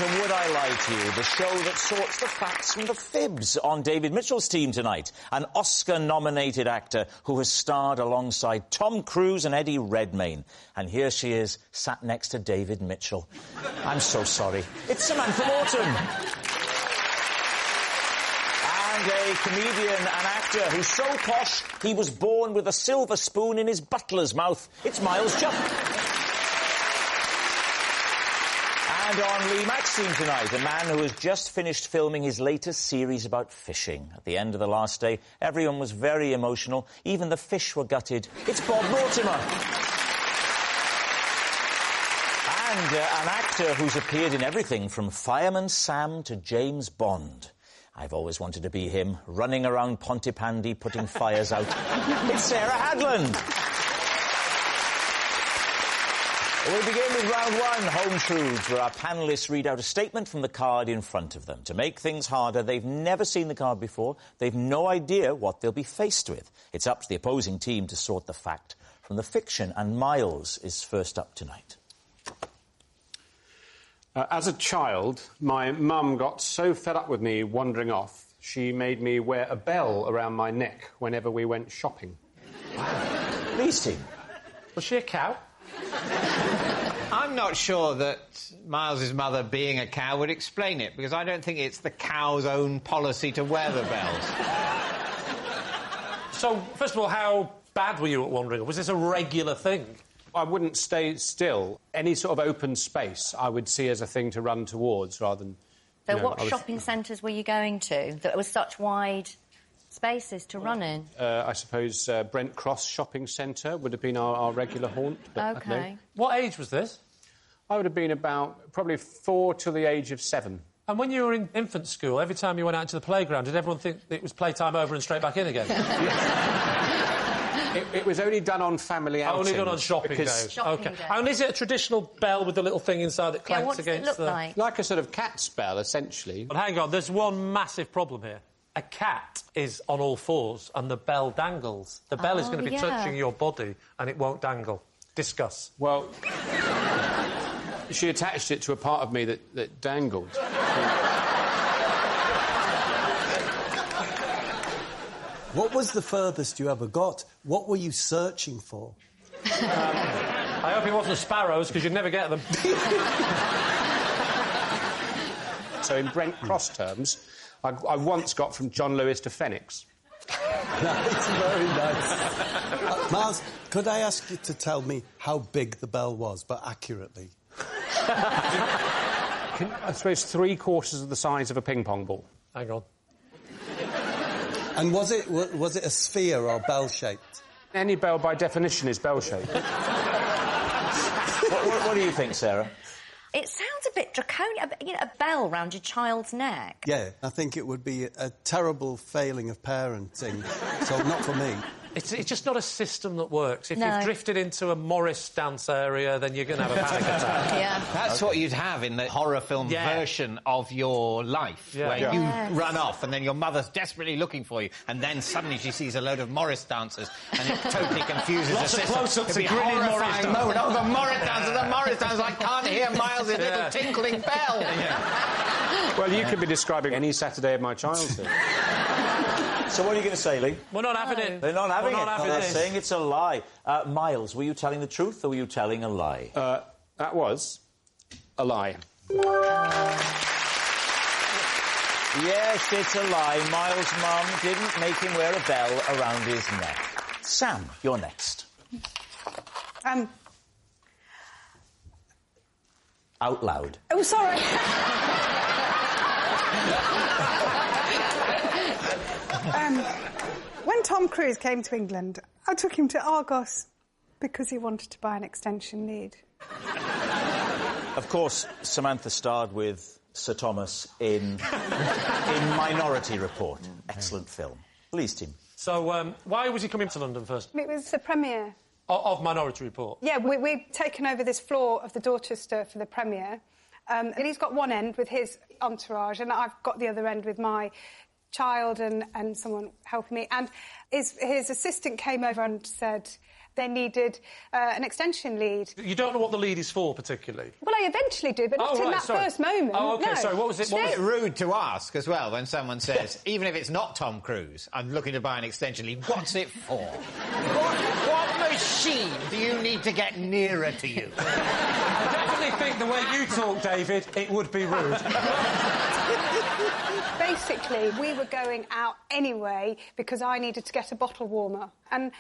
to Would I Lie to You, the show that sorts the facts from the fibs. On David Mitchell's team tonight, an Oscar-nominated actor who has starred alongside Tom Cruise and Eddie Redmayne. And here she is, sat next to David Mitchell. I'm so sorry. It's Samantha Morton. And a comedian and actor who's so posh he was born with a silver spoon in his butler's mouth. It's Miles Jupp. And on Lee Mack's team tonight, a man who has just finished filming his latest series about fishing. At the end of the last day, everyone was very emotional. Even the fish were gutted. It's Bob Mortimer. And an actor who's appeared in everything from Fireman Sam to James Bond. I've always wanted to be him, running around Pontypandy, putting fires out. It's Sarah Hadland. We'll begin with round one, Home Truths, where our panellists read out a statement from the card in front of them. To make things harder, they've never seen the card before. They've no idea what they'll be faced with. It's up to the opposing team to sort the fact from the fiction, and Miles is first up tonight. As a child, my mum got so fed up with me wandering off, she made me wear a bell around my neck whenever we went shopping. Lee's team. Was she a cow? I'm not sure that Miles's mother being a cow would explain it, because I don't think it's the cow's own policy to wear the bells. So, first of all, how bad were you at wandering? Was this a regular thing? I wouldn't stay still. Any sort of open space I would see as a thing to run towards rather than... So what shopping centres were you going to that was such wide spaces to run in? I suppose Brent Cross Shopping Centre would have been our regular haunt. But OK. What age was this? I would have been about probably 4 till the age of 7. And when you were in infant school, every time you went out to the playground, did everyone think it was playtime over and straight back in again? It was only done on family outings. Only done on shopping days. Shopping days. And is it a traditional bell with the little thing inside that clanks what does against it look like? Like a sort of cat's bell, essentially. But hang on, there's one massive problem here. A cat is on all fours and the bell dangles. The bell is going to be touching your body and it won't dangle. Discuss. Well, she attached it to a part of me that dangled. What was the furthest you ever got? What were you searching for? I hope it wasn't sparrows, because you'd never get them. So in Brent Cross terms, I once got from John Lewis to Phoenix. That's very nice. Miles, could I ask you to tell me how big the bell was, but accurately? I suppose 3/4 of the size of a ping-pong ball. Hang on. And was it a sphere or bell-shaped? Any bell, by definition, is bell-shaped. What do you think, Sarah? It sounds a bit draconian. You know, a bell round your child's neck. Yeah, I think it would be a terrible failing of parenting, so not for me. It's just not a system that works. If you've drifted into a Morris dance area, then you're going to have a panic attack. Yeah. That's what you'd have in the horror film version of your life, where you run off and then your mother's desperately looking for you, and then suddenly she sees a load of Morris dancers and it totally confuses Lots the of system. close-ups of grinning Morris dancers. Moment. Oh, the Morris dancers, I can't hear Miles' little tinkling bell. Well, you could be describing any Saturday of my childhood. So what are you going to say, Lee? We're not having it. They're not having it. They're this. saying it's a lie. Miles, were you telling the truth or were you telling a lie? That was a lie. Yes, it's a lie. Miles' mum didn't make him wear a bell around his neck. Sam, you're next. Out loud. Oh, sorry. When Tom Cruise came to England, I took him to Argos because he wanted to buy an extension lead. Of course, Samantha starred with Sir Thomas in Minority Report. Excellent film. Lee's team. So, why was he coming to London first? It was the premiere. Of Minority Report? Yeah, we'd taken over this floor of the Dorchester for the premiere. And he's got one end with his entourage, and I've got the other end with my child and someone helping me. And his assistant came over and said, they needed an extension lead. You don't know what the lead is for, particularly? Well, I eventually do, but not in that first moment. Oh, OK, no. sorry, what was it? It's a bit rude to ask, as well, when someone says, even if it's not Tom Cruise, I'm looking to buy an extension lead, what's it for? What machine do you need to get nearer to you? I definitely think the way you talk, David, it would be rude. Basically, we were going out anyway because I needed to get a bottle warmer. And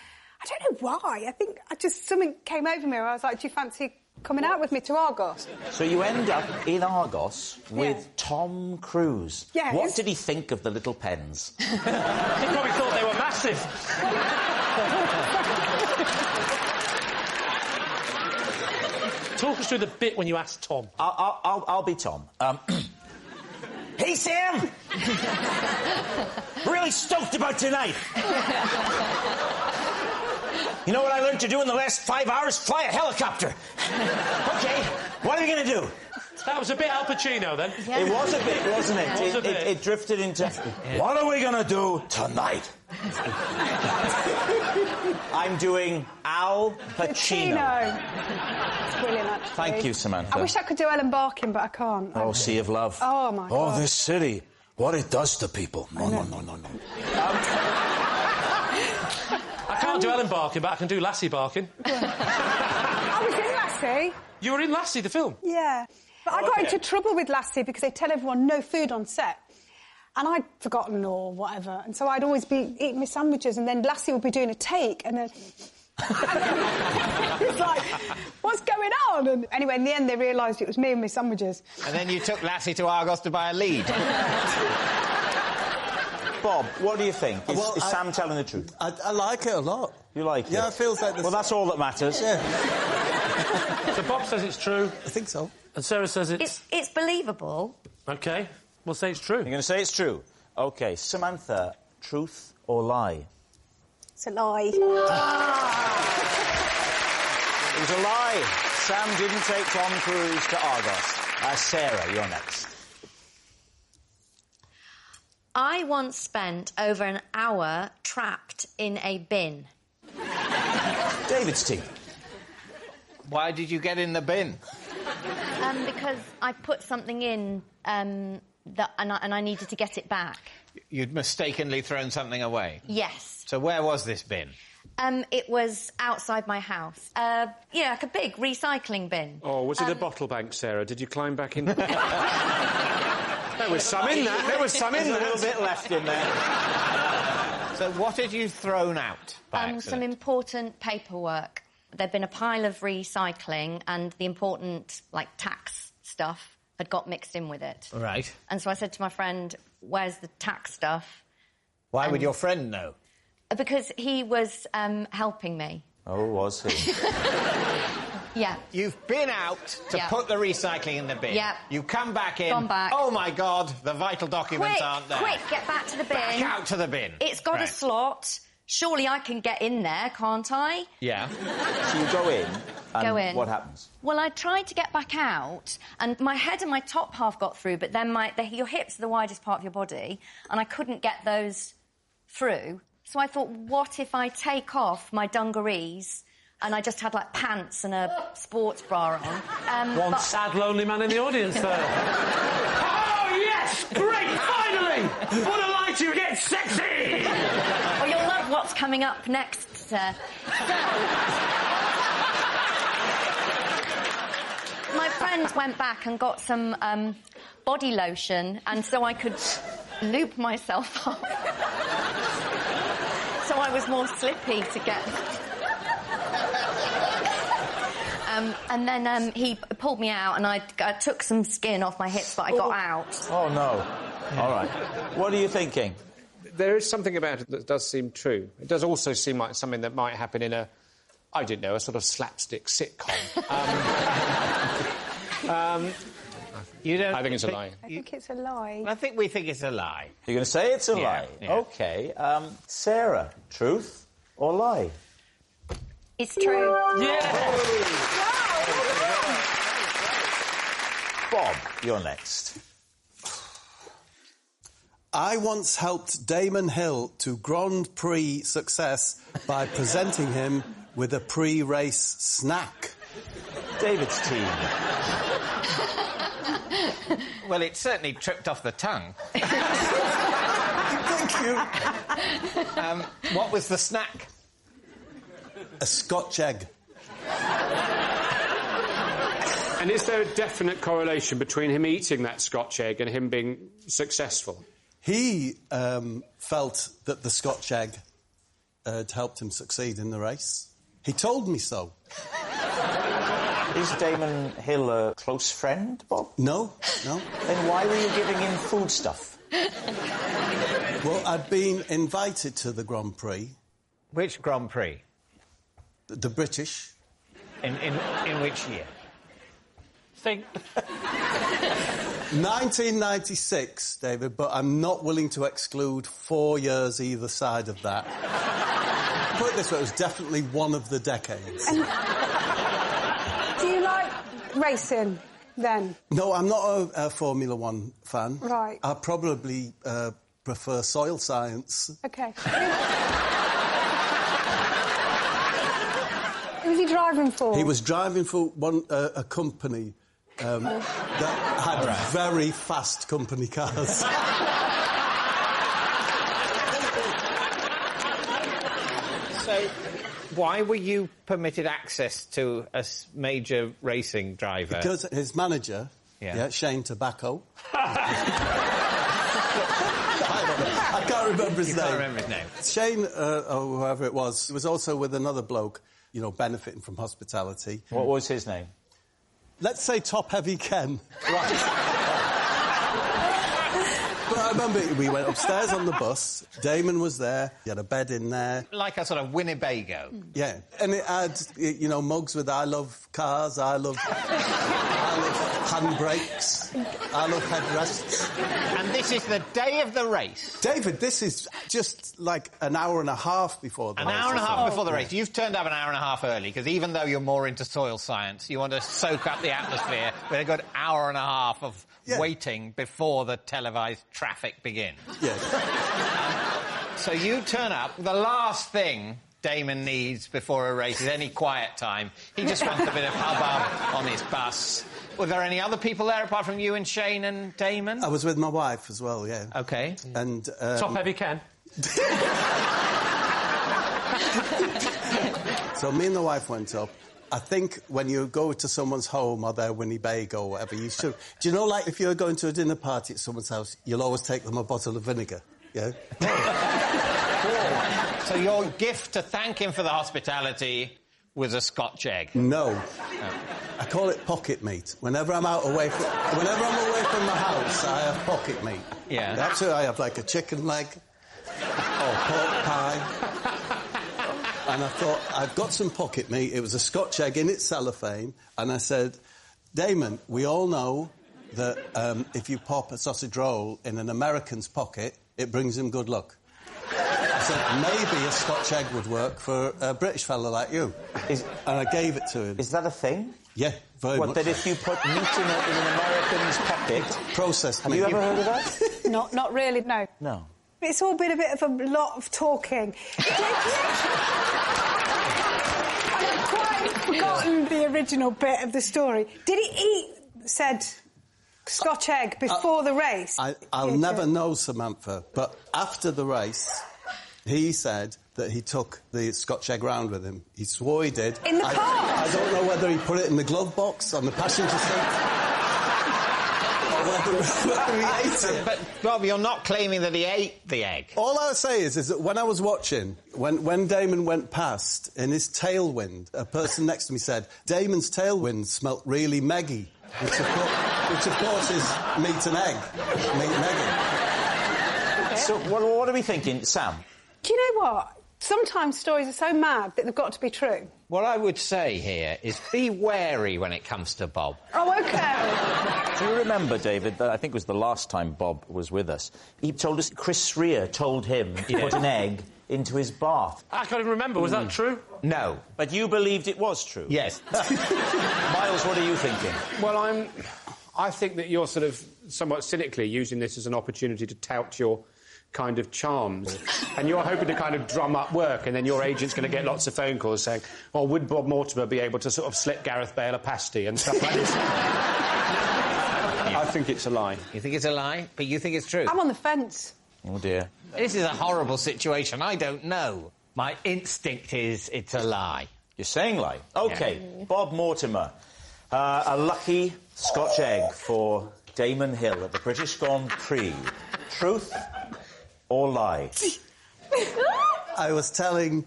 I don't know why. I think something came over me. I was like, do you fancy coming out with me to Argos? So you end up in Argos with Tom Cruise. Yes. What did he think of the little pens? He probably thought they were massive. Talk us through the bit when you asked Tom. I'll be Tom. Hey, Sam! Really stoked about tonight. You know what I learned to do in the last 5 hours? Fly a helicopter. OK, what are we going to do? That was a bit Al Pacino, then. Yeah. It was a bit, wasn't it? It drifted into... What are we going to do tonight? I'm doing Al Pacino. It's brilliant, actually. Thank you, Samantha. I wish I could do Ellen Barkin, but I can't. Oh, Sea of Love. Oh, my God. Oh, this city. What it does to people. No. I can't do Ellen Barkin, but I can do Lassie Barkin. I was in Lassie. You were in Lassie, the film? Yeah. But I got into trouble with Lassie because they tell everyone no food on set. And I'd forgotten or whatever. And so I'd always be eating my sandwiches and then Lassie would be doing a take and then... It's like, what's going on? And anyway, in the end, they realised it was me and my sandwiches. And then you took Lassie to Argos to buy a lead. Bob, what do you think? Is Sam telling the truth? I like it a lot. You like it? Yeah, it feels like this. Well, that's all that matters. Yeah. So Bob says it's true. I think so. And Sarah says It's believable. OK, we'll say it's true. You're going to say it's true? OK, Samantha, truth or lie? It's a lie. It was a lie. Sam didn't take Tom Cruise to Argos. Sarah, you're next. I once spent over an hour trapped in a bin. David's team. Why did you get in the bin? Because I put something in and I needed to get it back. You'd mistakenly thrown something away? Yes. So where was this bin? It was outside my house. Like a big recycling bin. Oh, was it a bottle bank, Sarah? Did you climb back in? There was some in that. There was some in There's there. a little bit left in there. So what had you thrown out by accident? Some important paperwork. There'd been a pile of recycling and the important, tax stuff had got mixed in with it. Right. And so I said to my friend, where's the tax stuff? Why would your friend know? Because he was helping me. Oh, was he? Yeah. You've been out to put the recycling in the bin. Yeah. You come back in. Gone back. Oh, my God, the vital documents aren't there. Quick, get back to the bin. Back out to the bin. It's got a slot. Surely I can get in there, can't I? Yeah. So you go in, and what happens? Well, I tried to get back out, and my head and my top half got through, but then your hips are the widest part of your body, and I couldn't get those through. So I thought, what if I take off my dungarees and I just had, pants and a sports bra on? One sad, lonely man in the audience there. Oh, yes! Great! Finally! What a light you get sexy! Well, you'll love what's coming up next, sir. My friend went back and got some body lotion, and so I could lube myself up. So I was more slippy to get... and then he pulled me out, and I took some skin off my hips, but I got out. Oh, no. All right. What are you thinking? There is something about it that does seem true. It does also seem like something that might happen in a sort of slapstick sitcom. You don't... I think it's a lie. I think it's a lie. We think it's a lie. You're going to say it's a lie? Yeah. OK. Sarah, truth or lie? It's true. Yeah! Bob, you're next. I once helped Damon Hill to Grand Prix success by presenting him with a pre-race snack? David's team. Well, it certainly tripped off the tongue. Thank you. What was the snack? A Scotch egg. And is there a definite correlation between him eating that Scotch egg and him being successful? He felt that the Scotch egg had helped him succeed in the race. He told me so. Is Damon Hill a close friend, Bob? No. Then why were you giving him foodstuff? Well, I'd been invited to the Grand Prix. Which Grand Prix? The British. In which year? Think. 1996, David, but I'm not willing to exclude 4 years either side of that. Put it this way, it was definitely one of the decades. And do you like racing, then? No, I'm not a Formula One fan. Right. I probably prefer soil science. OK. Who was he driving for? He was driving for a company that had very fast company cars. So, why were you permitted access to a major racing driver? Because his manager, Shane Tobacco... I can't remember his name. Shane, or whoever it was also with another bloke, you know, benefiting from hospitality. What was his name? Let's say Top Heavy Ken. Right. But I remember we went upstairs on the bus. Damon was there. He had a bed in there. Like a sort of Winnebago. Yeah. And it had, you know, mugs with I love cars, I love handbrakes, I love headrests. And this is the day of the race. David, this is just like an hour and a half before the race. An hour and a half before the race. You've turned up an hour and a half early, because even though you're more into soil science, you want to soak up the atmosphere with a good hour and a half of waiting before the televised traffic begins. Yes. So you turn up. The last thing Damon needs before a race is any quiet time. He just wants a bit of hubbub on his bus. Were there any other people there apart from you and Shane and Damon? I was with my wife as well, yeah. OK. And... Top Heavy Ken. So me and the wife went up. I think when you go to someone's home or their Winnebago or whatever, you should... Do you know, like, if you're going to a dinner party at someone's house, you'll always take them a bottle of vinegar, yeah? So your gift to thank him for the hospitality was a Scotch egg? No. I call it pocket meat. Whenever I'm away from the house, I have pocket meat. Yeah. That's it. I have, like, a chicken leg or pork pie. And I thought, I've got some pocket meat. It was a Scotch egg in its cellophane. And I said, Damon, we all know that if you pop a sausage roll in an American's pocket, it brings him good luck. I said, maybe a Scotch egg would work for a British fella like you. And I gave it to him. Is that a thing? Yeah, very much. What, that if you put meat in an American's pocket... Processed meat. Have you ever heard of that? Not really, no. No. It's all been a bit of a lot of talking. I've quite forgotten the original bit of the story. Did he eat said Scotch egg before the race? I'll never know, Samantha, but after the race, he said that he took the Scotch egg round with him. He swore he did. In the car? I don't know whether he put it in the glove box on the passenger seat. Whether he ate it. But, Bob, you're not claiming that he ate the egg. All I would say is that when I was watching, when Damon went past, in his tailwind, a person next to me said, Damon's tailwind smelt really meggy, which of course is meat and egg. Meat and egg. So, what are we thinking, Sam? Do you know what? Sometimes stories are so mad that they've got to be true. What I would say here is be wary when it comes to Bob. Oh, OK. Do you remember, David, that I think it was the last time Bob was with us, he told us Chris Rea told him to put an egg into his bath. I can't even remember. Was that true? No. But you believed it was true? Yes. Miles, what are you thinking? Well, I think that you're sort of somewhat cynically using this as an opportunity to tout your kind of charms. And you're hoping to kind of drum up work, and then your agent's going to get lots of phone calls saying, oh, would Bob Mortimer be able to sort of slip Gareth Bale a pasty and stuff like this? I think it's a lie. You think it's a lie? But you think it's true? I'm on the fence. Oh, dear. This is a horrible situation. I don't know. My instinct is it's a lie. You're saying lie? OK, yeah. Bob Mortimer. A lucky Scotch egg for Damon Hill at the British Grand Prix. Truth or lie? I was telling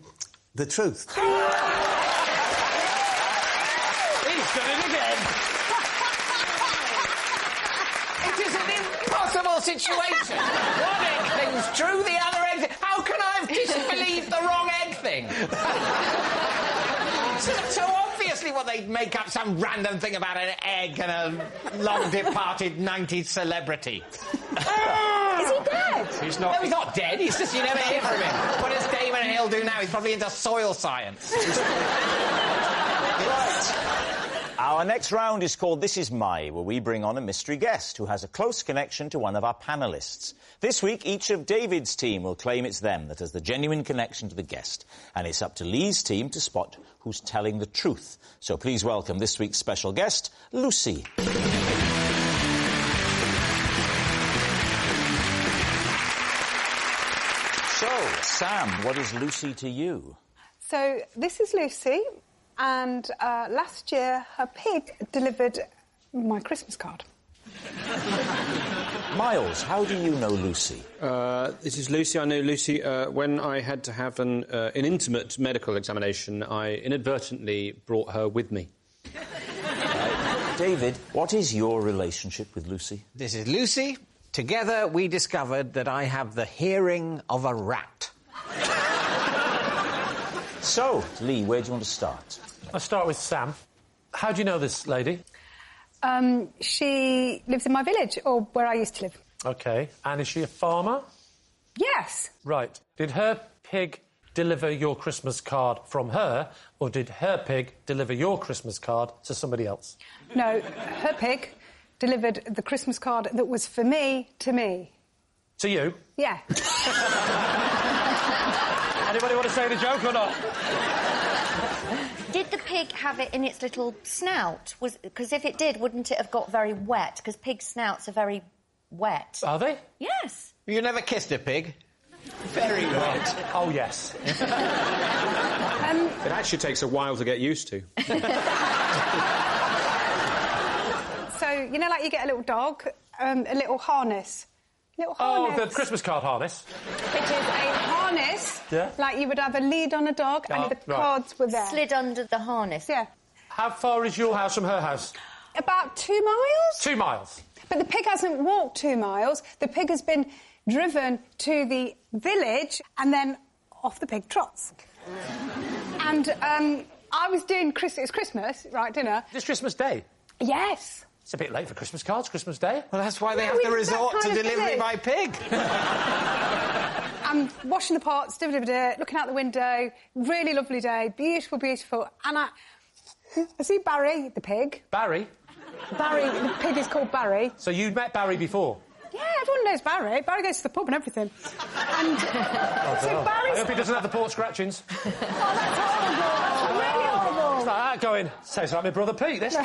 the truth. He's done it again. It is an impossible situation. One egg thing's true, the other egg thing... How can I have disbelieved the wrong egg thing? So obviously what they'd make up some random thing about an egg and a long-departed 90s celebrity. Is he dead? He's not... No, he's not dead. He's just... You never hear from him. What does Damon Hill do now? He's probably into soil science. Right. Our next round is called This Is My, where we bring on a mystery guest who has a close connection to one of our panellists. This week, each of David's team will claim it's them that has the genuine connection to the guest. And it's up to Lee's team to spot who's telling the truth. So please welcome this week's special guest, Lucy. So, Sam, what is Lucy to you? So, this is Lucy, and last year her pig delivered my Christmas card. Miles, how do you know Lucy? This is Lucy. I know Lucy when I had to have an intimate medical examination. I inadvertently brought her with me. David, what is your relationship with Lucy? This is Lucy. Together, we discovered that I have the hearing of a rat. So, Lee, where do you want to start? I'll start with Sam. How do you know this lady? She lives in my village, or where I used to live. OK. And is she a farmer? Yes. Right. Did her pig deliver your Christmas card from her, or did her pig deliver your Christmas card to somebody else? No, her pig delivered the Christmas card that was for me to me. To you? Yeah. Anybody want to say the joke or not? Did the pig have it in its little snout? Because if it did, wouldn't it have got very wet? Because pig snouts are very wet. Are they? Yes. You never kissed a pig? Very wet. Oh, yes. It actually takes a while to get used to. So, you know, like you get a little dog, a little harness. Oh, the Christmas card harness. It is a harness, like you would have a lead on a dog, and the cards were there. Slid under the harness. Yeah. How far is your house from her house? About 2 miles. 2 miles. But the pig hasn't walked 2 miles. The pig has been driven to the village, and then off the pig trots. And I was doing It's Christmas, right, dinner. This Christmas Day? Yes. It's a bit late for Christmas cards, Christmas Day. Well, that's why they have to resort to delivery by pig. I'm washing the pots, looking out the window. Really lovely day. Beautiful, beautiful. And I see Barry, the pig. Barry? Barry, the pig is called Barry. So you'd met Barry before? Yeah, everyone knows Barry. Barry goes to the pub and everything. And so Barry's... I hope he doesn't have the port scratchings. Oh, that's horrible. Really horrible. It's like that going, sounds like my brother Pete, this.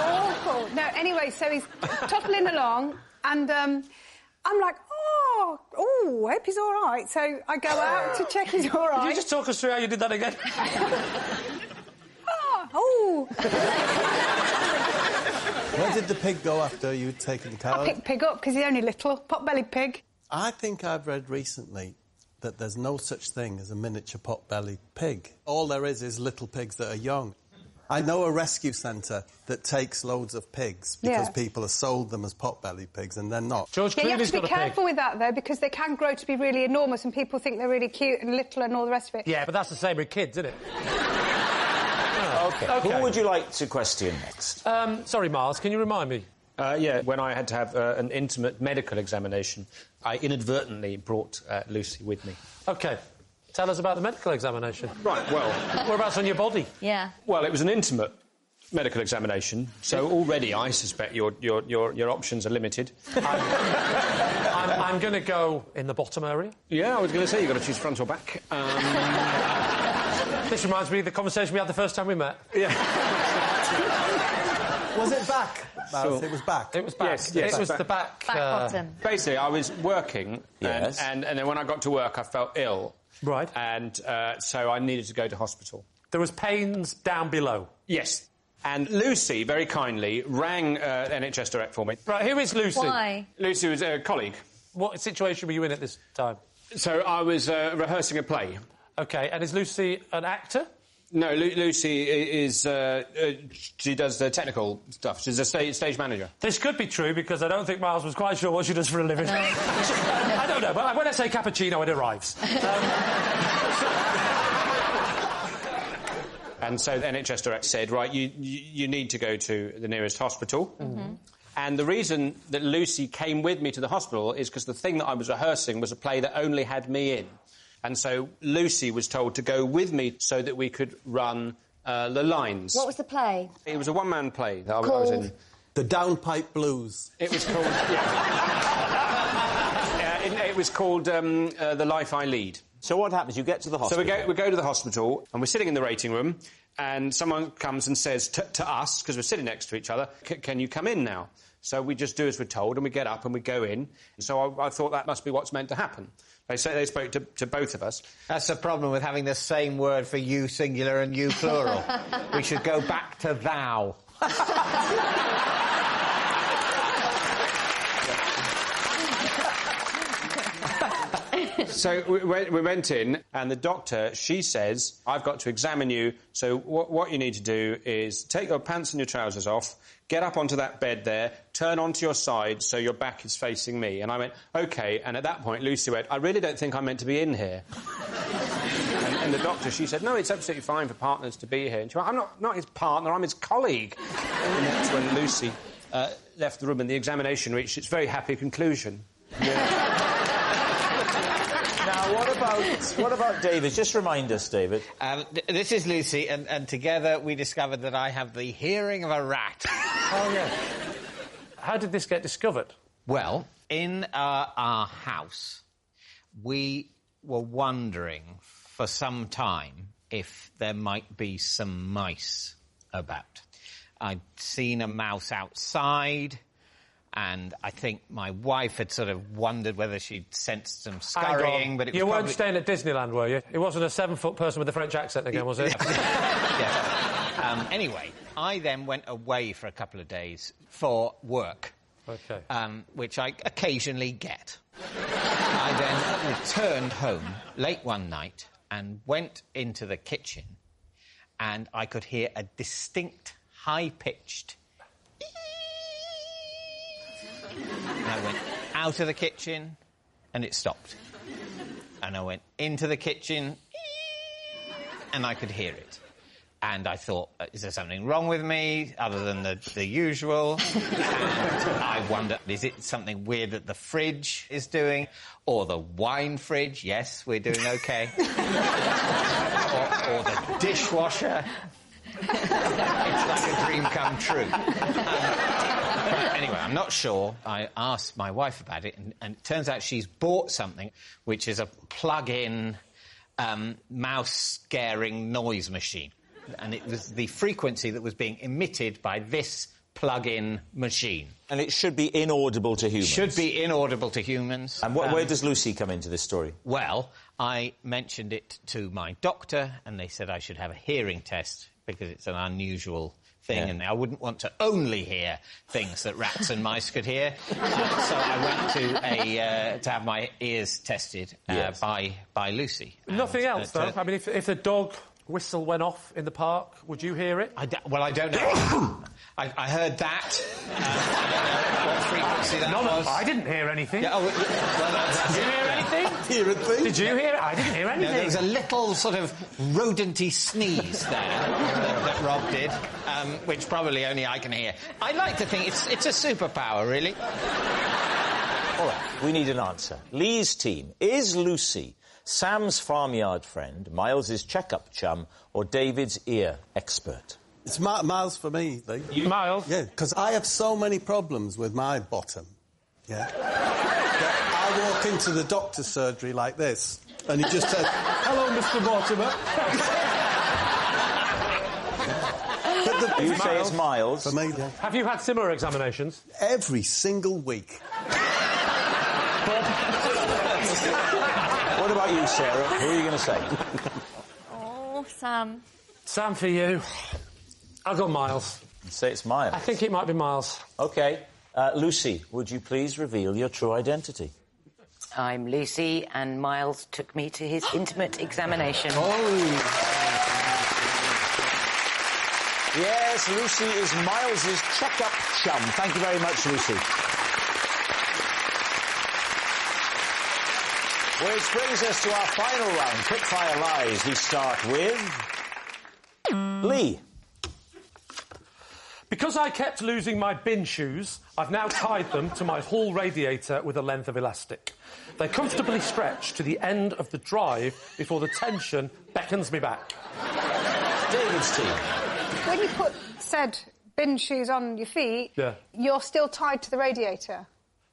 Awful. No, anyway, so he's toppling along, and I'm like, oh, I hope he's all right. So I go out to check he's all right. Can you just talk us through how you did that again? Where did the pig go after you'd taken the card? I picked pig up because he's only little, pot-bellied pig. I think I've read recently that there's no such thing as a miniature pot-bellied pig. All there is little pigs that are young. I know a rescue centre that takes loads of pigs because people have sold them as pot-bellied pigs and they're not. George you have Clooney's to be careful with that, though, because they can grow to be really enormous and people think they're really cute and little and all the rest of it. Yeah, but that's the same with kids, isn't it? OK. Who would you like to question next? Sorry, Miles, can you remind me? Yeah, when I had to have an intimate medical examination, I inadvertently brought Lucy with me. OK. Tell us about the medical examination. Right, well... Whereabouts on your body? Yeah. Well, it was an intimate medical examination, so already I suspect your options are limited. I'm I'm going to go in the bottom area. Yeah, I was going to say, you've got to choose front or back. This reminds me of the conversation we had the first time we met. Yeah. Was it back? Sure. It was back. It was back. Yes, it was back. the back. Bottom. Basically, I was working, Yes. and then when I got to work, I felt ill. Right. And so I needed to go to hospital. There was pains down below. Yes. And Lucy, very kindly, rang NHS Direct for me. Right, who is Lucy? Why? Lucy was a colleague. What situation were you in at this time? So I was rehearsing a play. OK, and is Lucy an actor? No, Lucy is... she does the technical stuff. She's a stage manager. This could be true, because I don't think Miles was quite sure what she does for a living. No. I don't know, but when I say cappuccino, it arrives. And so the NHS Direct said, right, you need to go to the nearest hospital. Mm-hmm. And the reason that Lucy came with me to the hospital is because the thing that I was rehearsing was a play that only had me in. And so Lucy was told to go with me so that we could run the lines. What was the play? It was a one-man play that I was in. The Downpipe Blues. It was called... it was called The Life I Lead. So what happens? You get to the hospital. So we go to the hospital, and we're sitting in the waiting room, and someone comes and says to us, because we're sitting next to each other, can you come in now? So we just do as we're told, and we get up and we go in. So I thought that must be what's meant to happen. They spoke to both of us. That's the problem with having the same word for you singular and you plural. We should go back to thou. So we went in, and the doctor, she says, I've got to examine you, so what you need to do is take your pants and your trousers off, get up onto that bed there, turn onto your side so your back is facing me. And I went, OK, and at that point Lucy went, I really don't think I'm meant to be in here. and the doctor, she said, no, it's absolutely fine for partners to be here. And she went, I'm not his partner, I'm his colleague. And that's when Lucy left the room and the examination reached its very happy conclusion. Yeah. Now, what about David? Just remind us, David. This is Lucy, and together we discovered that I have the hearing of a rat. Oh, yeah. How did this get discovered? Well, in our house, we were wondering for some time if there might be some mice about. I'd seen a mouse outside, and I think my wife had sort of wondered whether she'd sensed some scurrying, but it was You weren't probably... staying at Disneyland, were you? It wasn't a 7-foot person with a French accent again, was it? Yeah. Anyway, I then went away for a couple of days for work, OK. which I occasionally get. I then returned home late one night and went into the kitchen, and I could hear a distinct, high-pitched... And I went out of the kitchen, and it stopped. And I went into the kitchen, and I could hear it. And I thought, is there something wrong with me, other than the usual? And I wonder, is it something weird that the fridge is doing? Or the wine fridge? Yes, we're doing OK. or the dishwasher. It's like a dream come true. Anyway, I'm not sure. I asked my wife about it, and it turns out she's bought something which is a plug-in mouse-scaring noise machine. And it was the frequency that was being emitted by this plug-in machine. And it should be inaudible to humans. Should be inaudible to humans. And where does Lucy come into this story? Well, I mentioned it to my doctor, and they said I should have a hearing test because it's an unusual thing, and I wouldn't want to only hear things that rats and mice could hear. So I went to have my ears tested by Lucy. Nothing else, though? I mean, if the dog whistle went off in the park, would you hear it? Well, I don't know. I heard that. I don't know what frequency that was. I didn't hear anything. Yeah, did you hear anything? Did you hear it? I didn't hear anything. No, there was a little sort of rodenty sneeze there that Rob did, which probably only I can hear. I'd like to think it's a superpower, really. All right, we need an answer. Lee's team, is Lucy Sam's farmyard friend, Miles's check-up chum, or David's ear expert? It's Miles for me, Lee. Miles? Yeah, because I have so many problems with my bottom. Yeah. I walk into the doctor's surgery like this, and he just said, "Hello, Mr. Mortimer." You say it's miles. For me, yeah. Have you had similar examinations? Every single week. What about you, Sarah? Who are you going to say? Oh, Sam. Sam, for you. I'll go Miles. Say it's Miles. I think it might be Miles. OK. Lucy, would you please reveal your true identity? I'm Lucy, and Miles took me to his intimate examination. Yes, Lucy is Miles's check-up chum. Thank you very much, Lucy. Which brings us to our final round, quickfire lies. We start with Lee. Because I kept losing my bin shoes, I've now tied them to my hall radiator with a length of elastic. They comfortably stretch to the end of the drive before the tension beckons me back. David's team. When you put said bin shoes on your feet, you're still tied to the radiator?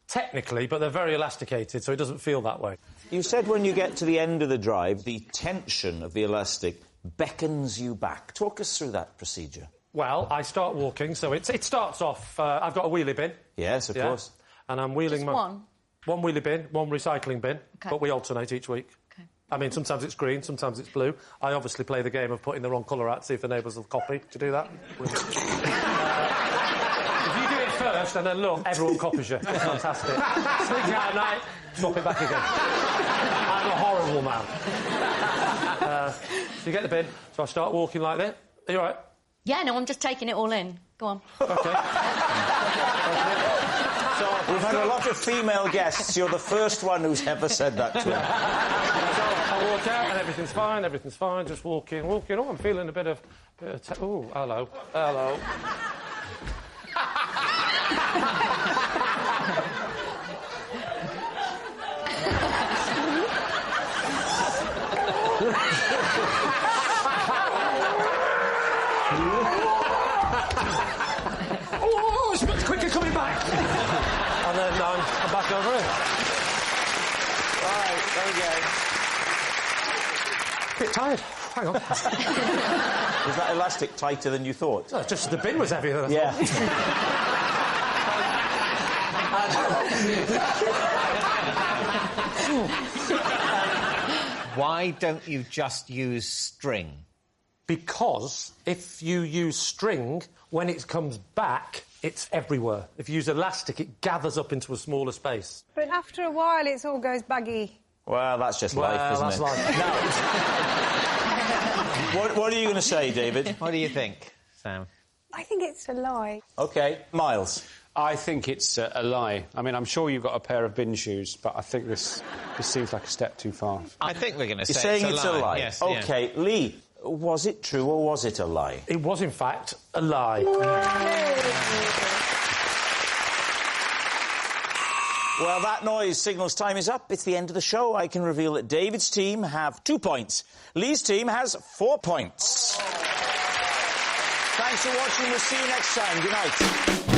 Technically, but they're very elasticated, so it doesn't feel that way. You said when you get to the end of the drive, the tension of the elastic beckons you back. Talk us through that procedure. Well, I start walking, so it starts off... I've got a wheelie bin. Yes, of course. And I'm wheeling Just my... one? One wheelie bin, one recycling bin, but we alternate each week. OK. I mean, sometimes it's green, sometimes it's blue. I obviously play the game of putting the wrong colour out to see if the neighbours will copy. Do you do that? If you do it first and then look, everyone copies you. It's fantastic. Sneak out at night, swap it back again. I'm a horrible man. So you get the bin, so I start walking like this. Are you all right? Yeah, no, I'm just taking it all in. Go on. OK. So we've had a lot of female guests. You're the first one who's ever said that to her. So I walk out and everything's fine, just walking. Oh, I'm feeling a bit of... oh, hello. Oh, it's much quicker coming back. And then I'm back over it. Right, there we go. Bit tired. Hang on. Was that elastic tighter than you thought? Oh, just the bin was heavier than I thought. Why don't you just use string? Because if you use string, when it comes back, it's everywhere. If you use elastic, it gathers up into a smaller space. But after a while, it all goes baggy. Well, that's just life, isn't it? Life. Now, what are you going to say, David? What do you think, Sam? I think it's a lie. OK, Miles. I think it's a lie. I mean, I'm sure you've got a pair of bin shoes, but I think this seems like a step too far. I think we're going to say You're saying it's a lie. Yes, OK, yeah. Lee, was it true or was it a lie? It was, in fact, a lie. Well, that noise signals time is up. It's the end of the show. I can reveal that David's team have 2 points. Lee's team has 4 points. Thanks for watching. We'll see you next time. Good night.